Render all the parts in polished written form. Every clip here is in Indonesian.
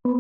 Nurse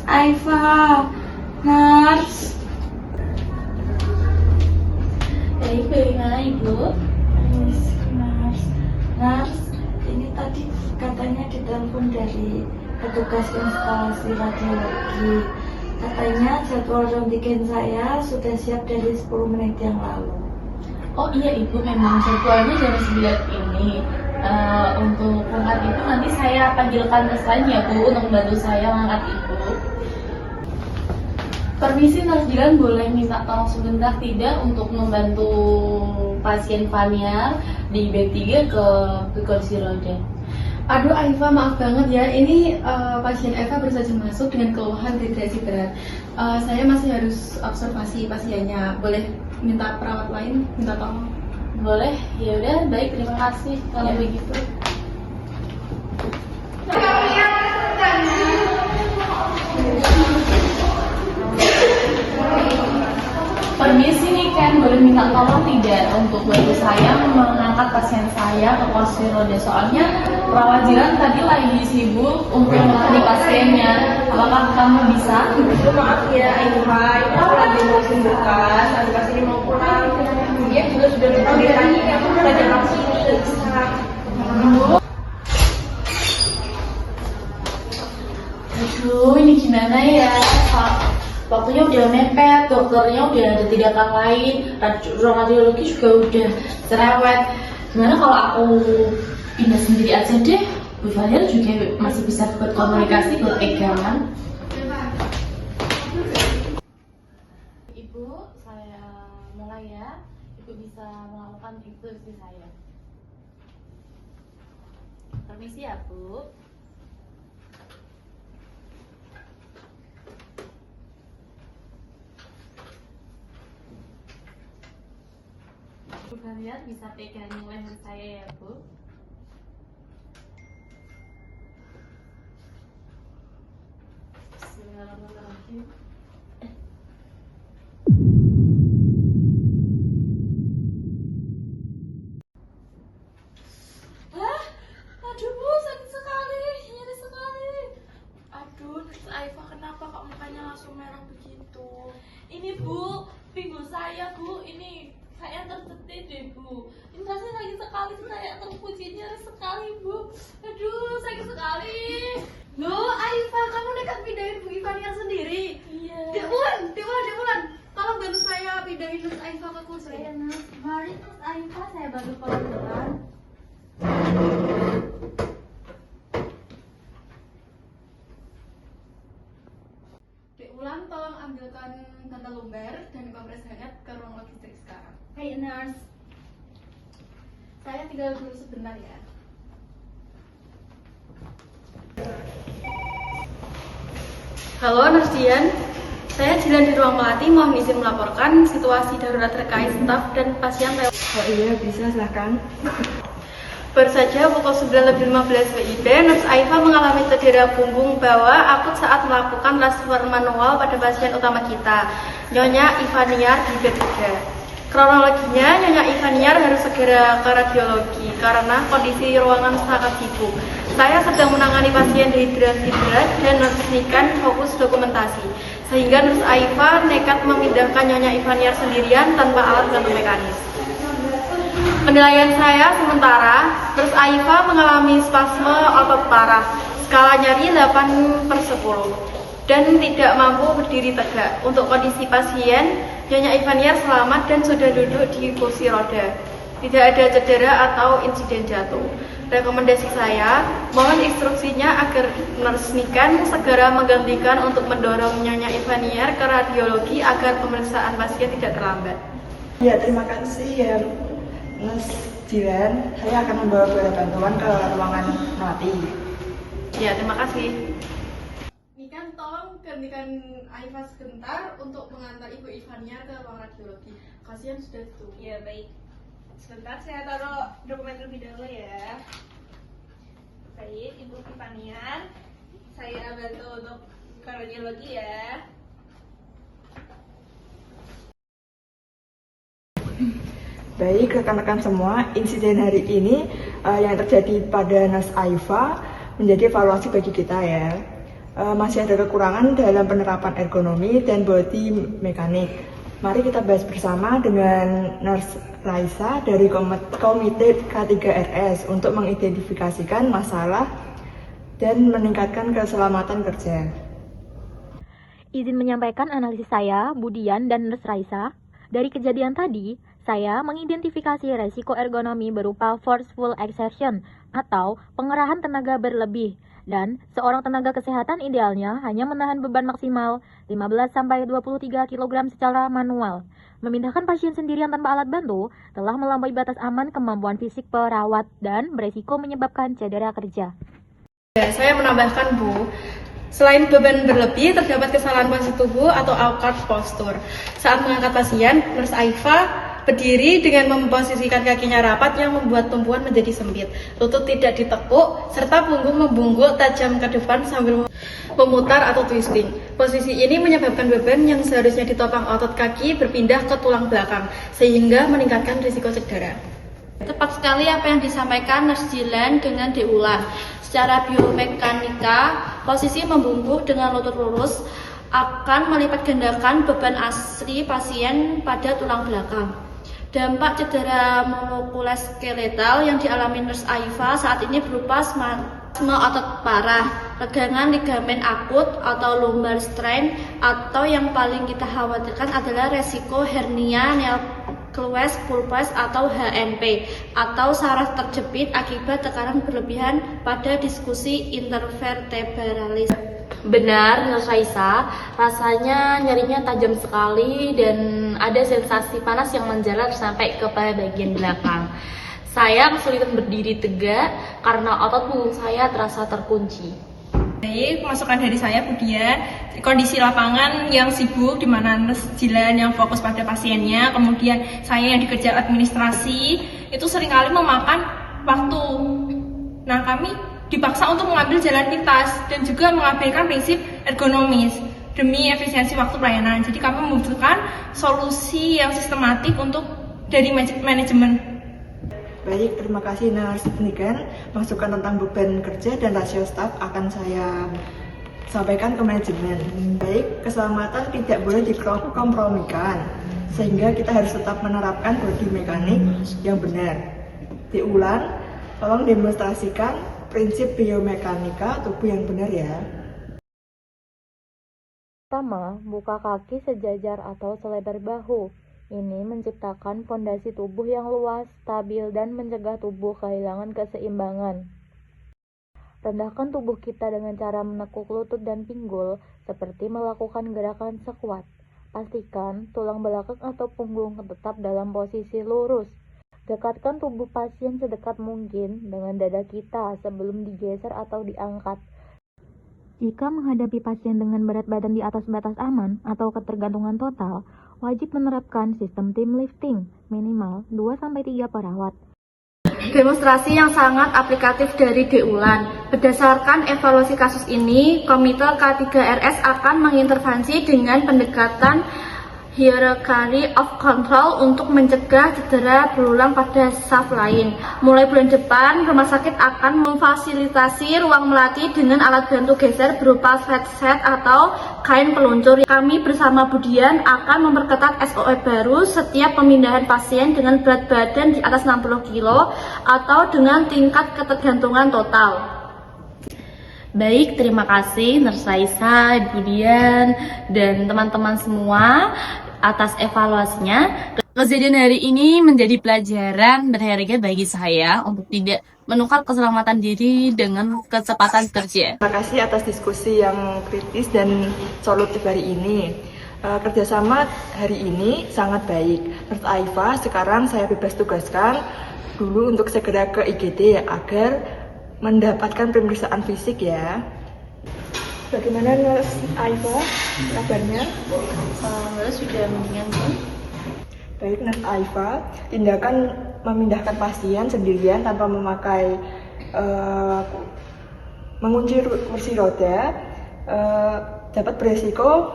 Aifa, nurse. Ibu. Nurse, ini tadi katanya ditelepon dari petugas instalasi radiologi. Katanya jadwal röntgen saya sudah siap dari 10 menit yang lalu. Oh iya Ibu, memang jadwalnya jam 9 ini. Untuk angkat itu nanti saya panggilkan rekan ya Bu untuk membantu saya mengangkat Ibu. Permisi Nurse Jilan, boleh minta tolong sebentar tidak untuk membantu pasien Fania di bed 3 ke kursi roda. Aduh Aifa, maaf banget ya, ini pasien Eva baru saja masuk dengan keluhan dehidrasi berat. Saya masih harus observasi pasiennya. Boleh minta perawat lain minta tolong? Boleh? Ya udah, baik, terima kasih kalau begitu. Permisi nih Ken, boleh minta tolong tidak untuk bantu saya mengangkat pasien saya ke kursi roda, soalnya perawat Jiran tadi lagi sibuk untuk menangani pasiennya. Apakah kamu bisa? Maaf ya Aifa, ini aku lagi ngurusin berkas, ada pasien ini mau pulang. Dia juga sudah dipanggil tadi, aku udah datang sini. Aduh, ini gimana ya? Waktunya udah mepet, dokternya udah ada tindakan lain, ruang radiologi juga udah cerewet. Gimana kalau aku pindah sendiri aja deh? Bu Fadil juga masih bisa buat komunikasi, buat pegangan. Ibu, saya mulai ya. Ibu bisa melakukan instruksi saya. Permisi ya Bu. Bu Fadil bisa pegangin leher saya ya Bu. Bismillahirrahmanirrahim. Aduh Bu, sakit sekali, nyeri sekali. Aduh, Nurse Aifa, kenapa kok mukanya langsung merah begitu? Ini Bu, pinggul saya Bu, ini saya tercetit deh Bu. Ini rasanya sakit sekali, saya terpuji, nyeri sekali Bu. Aduh, sakit sekali. Loh Aifa, kamu nekat pindahin Bu Ivania sendiri? Iya. Dek Wulan, tolong bantu saya pindahin Nurse Aifa ke kursi. Mari Nurse Aifa, saya bantu pelan-pelan. Dek Wulan, tolong ambilkan bantal lumbar dan kompres hangat ke ruang logistik sekarang. Hai nurse. Saya tinggal dulu sebentar ya. Halo Nurse Dian, saya Jilan di ruang melati, mohon izin melaporkan situasi darurat terkait staf dan pasien lewat. Oh iya, bisa silahkan. Baru saja pukul 9.15 WIB, Nurse Aifa mengalami cedera punggung bawah akut saat melakukan transfer manual pada pasien utama kita, Nyonya Ivaniar di bed 3. Kronologinya, Nyonya Ivaniar harus segera ke radiologi karena kondisi ruangan sangat sibuk. Saya sedang menangani pasien dehidrasi berat dan meresmikan fokus dokumentasi, sehingga Nurse Aifa nekat memindahkan Nyonya Ivaniar sendirian tanpa alat bantu mekanis. Penilaian saya sementara, Nurse Aifa mengalami spasme otot parah, skala nyeri 8/10, dan tidak mampu berdiri tegak. Untuk kondisi pasien, Nyonya Ivaniar selamat dan sudah duduk di kursi roda. Tidak ada cedera atau insiden jatuh. Rekomendasi saya, mohon instruksinya agar meresmikan segera menggantikan untuk mendorong Nyonya Ivaniar ke radiologi agar pemeriksaan pasien tidak terlambat. Ya, terima kasih ya Nurse Jilan. Saya akan membawa beberapa bantuan ke ruangan melati. Ya, terima kasih. Nikan, tolong gantikan Aifa sebentar untuk mengantar Ibu Ivania ke ruang radiologi. Kasihan sudah ditunggu. Ya baik. Sebentar saya taruh dokumen terlebih dahulu ya. Baik, Ibu Ivania, saya bantu untuk radiologi ya. Baik rekan-rekan semua, insiden hari ini yang terjadi pada Nurse Aifa menjadi evaluasi bagi kita ya. Masih ada kekurangan dalam penerapan ergonomi dan body mekanik. Mari kita bahas bersama dengan Nurse Raisa dari Komite K3RS untuk mengidentifikasikan masalah dan meningkatkan keselamatan kerja. Izin menyampaikan analisis saya, Budian dan Nurse Raisa. Dari kejadian tadi, saya mengidentifikasi resiko ergonomi berupa forceful exertion atau pengerahan tenaga berlebih. Dan seorang tenaga kesehatan idealnya hanya menahan beban maksimal 15-23 kg secara manual. Memindahkan pasien sendirian tanpa alat bantu telah melampaui batas aman kemampuan fisik perawat dan beresiko menyebabkan cedera kerja. Ya, saya menambahkan Bu, selain beban berlebih, terdapat kesalahan posisi tubuh atau awkward posture. Saat mengangkat pasien, Nurse Aifa berdiri dengan memposisikan kakinya rapat yang membuat tumpuan menjadi sempit. Lutut tidak ditekuk, serta punggung membungkuk tajam ke depan sambil memutar atau twisting. Posisi ini menyebabkan beban yang seharusnya ditopang otot kaki berpindah ke tulang belakang, sehingga meningkatkan risiko cedera. Tepat sekali apa yang disampaikan Nurse Jilan dengan diulang. Secara biomekanika, posisi membungkuk dengan lutut lurus akan melipat gandakan beban asli pasien pada tulang belakang. Dampak cedera muskuloskeletal yang dialami Nurse Aifa saat ini berupa spasme otot parah, regangan ligamen akut atau lumbar strain, atau yang paling kita khawatirkan adalah resiko hernia Nyquist pulpus atau HNP, atau saraf terjepit akibat tekanan berlebihan pada diskusi intervertebralis. Benar, Nurse Raisa, rasanya nyerinya tajam sekali dan ada sensasi panas yang menjalar sampai ke bagian belakang. Saya kesulitan berdiri tegak karena otot punggung saya terasa terkunci. Baik, masukan dari saya Budian, kondisi lapangan yang sibuk di mana Nurse Jilan yang fokus pada pasiennya, kemudian saya yang dikerja administrasi, itu seringkali memakan waktu. Nah, kami dipaksa untuk mengambil jalan pintas dan juga mengabaikan prinsip ergonomis demi efisiensi waktu pelayanan. Jadi kami membutuhkan solusi yang sistematik untuk dari manajemen. Baik, terima kasih Nurse Niken. Masukan tentang beban kerja dan rasio staf akan saya sampaikan ke manajemen. Baik, keselamatan tidak boleh dikompromikan, sehingga kita harus tetap menerapkan body mekanik yang benar. Diulang, tolong demonstrasikan prinsip biomekanika tubuh yang benar ya. Pertama, buka kaki sejajar atau selebar bahu. Ini menciptakan fondasi tubuh yang luas, stabil, dan mencegah tubuh kehilangan keseimbangan. Rendahkan tubuh kita dengan cara menekuk lutut dan pinggul, seperti melakukan gerakan squat. Pastikan tulang belakang atau punggung tetap dalam posisi lurus. Dekatkan tubuh pasien sedekat mungkin dengan dada kita sebelum digeser atau diangkat. Jika menghadapi pasien dengan berat badan di atas batas aman atau ketergantungan total, wajib menerapkan sistem team lifting minimal 2-3 perawat. Demonstrasi yang sangat aplikatif dari Deulan. Berdasarkan evaluasi kasus ini, Komite K3RS akan mengintervensi dengan pendekatan hierarchy of control untuk mencegah cedera berulang pada staf lain. Mulai bulan depan, rumah sakit akan memfasilitasi ruang melatih dengan alat bantu geser berupa sweatset atau kain peluncur. Kami bersama Budian akan memperketat SOP baru setiap pemindahan pasien dengan berat badan di atas 60 kg atau dengan tingkat ketergantungan total. Baik, terima kasih Nurse Raisa, Budian, dan teman-teman semua atas evaluasinya. Kejadian hari ini menjadi pelajaran berharga bagi saya untuk tidak menukar keselamatan diri dengan kecepatan kerja. Terima kasih atas diskusi yang kritis dan solutif hari ini. Kerjasama hari ini sangat baik. Nurse Aifa, sekarang saya bebas tugaskan dulu untuk segera ke IGD agar mendapatkan pemeriksaan fisik ya. Bagaimana Nurse Aifa kabarnya? Sudah mendingan sih. Baik Nurse Aifa, tindakan memindahkan pasien sendirian tanpa memakai mengunci kursi roda dapat beresiko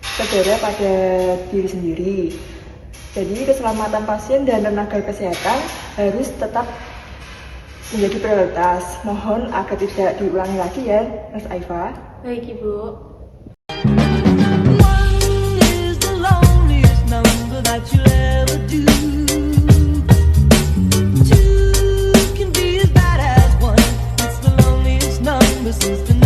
cedera pada diri sendiri. Jadi keselamatan pasien dan tenaga kesehatan harus tetap menjadi prioritas. Mohon agar tidak diulangi lagi ya, Mas Aifa. Baik, Ibu. One is the loneliest number that you'll ever do. Two can be as bad as one. It's the loneliest number since the